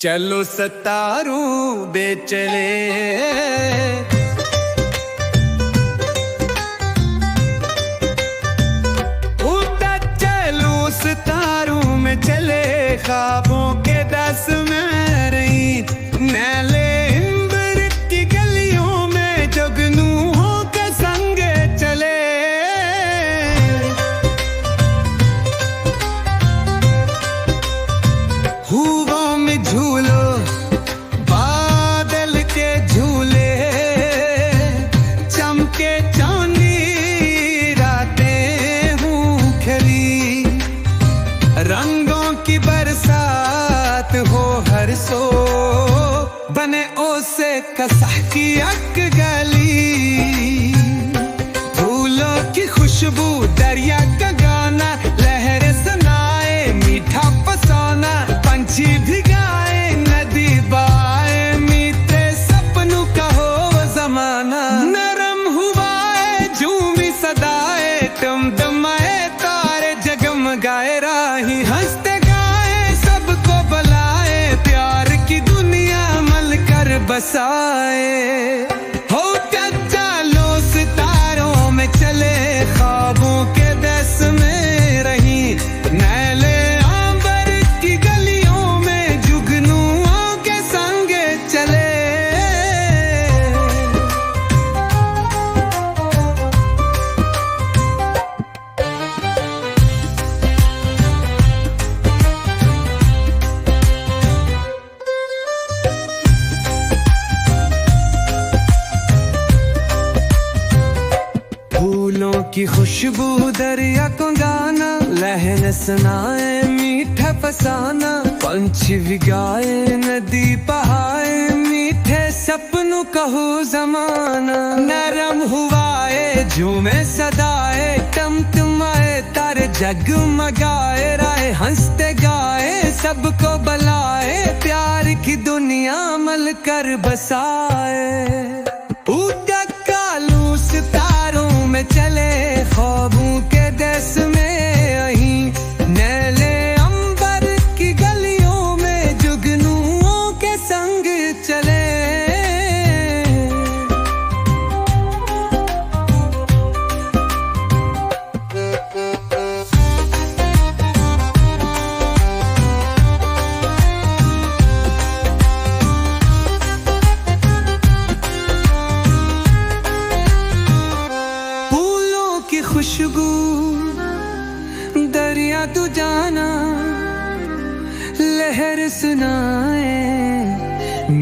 चलो सतारू बेचले सितारों में चले ख्वाबों के दस में रही नैले इंबर की गलियों में जुगनूहों के संगे चले हूवों में झूलो बादल के झूले चमके चांदी रातें हूँ खरी रंगों की बरसात हो हर सो बने ओसे कसह की अक गली फूलों की खुशबू दरिया का गाना लहर सुनाए मीठा फसाना पंछी भिगाए नदी बाए मीठे सपनों का हो जमाना नरम हुआ है झूमी सदाए तुम दमाए तारे जगमगाए राही हंसते गाए सबको बुलाए प्यार की दुनिया मल कर बसाए हो चलो सितारों में चले ख्वाबों के देश में रही नैले आंबर की गलियों में जुगनुओं के संगे चले फूलों की खुशबू दरिया को गाना लहर सुनाए मीठा फसाना पंछी भिगाए नदी बहाए मीठे सपनों कहो जमाना नरम हुआए झूमे सदाए टमटमाए तारे जगमगाए राय हंसते गाए सबको बुलाए प्यार की दुनिया मल कर बसाए कालू सितारों में चले ख्वाबों के देश में यहीं नैले अंबर की गलियों में जुगनुओं के संग चले खुशबू दरिया तू जाना लहर सुनाए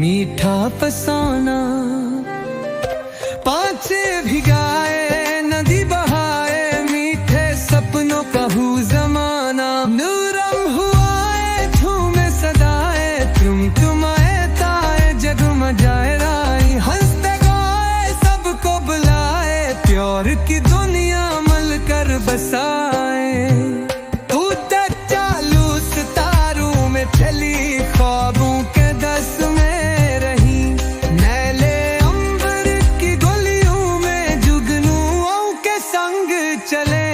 मीठा फसाना पांचे भिगाए नदी बहाए मीठे सपनों का हूँ जमाना नूरम हुआए झूमे सदाए तुम्हारे ताए जगमगाए राई हंसते गाए सबको बुलाए प्यार की दुनिया कर बसाए तू चालू सितारों में चली ख्वाबों के दस में रही नैले अंबर की गलियों में जुगनुओं के संग चले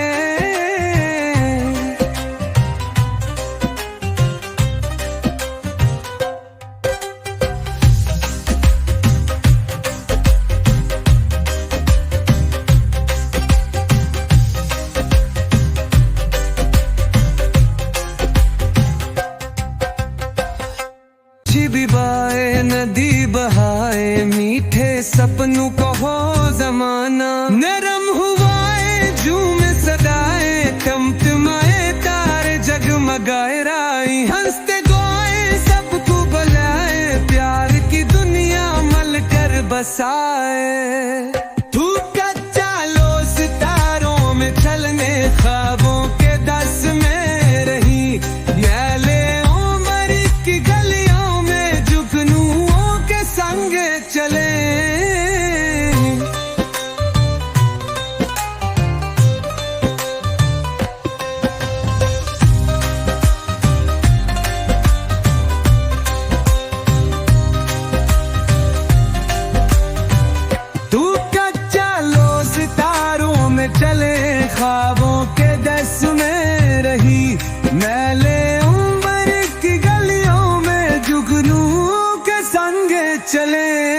बिबाए नदी बहाए मीठे सपनों को हो जमाना नरम हुआए झूम सदाए टमटमाए तारे जगमगाए राई हंसते गाए सबको बुलाए प्यार की दुनिया मल कर बसाए तू चालो सितारों में चलने ख्वाबों के दस में रही नैले उम्र की गलियों संग चले तू चले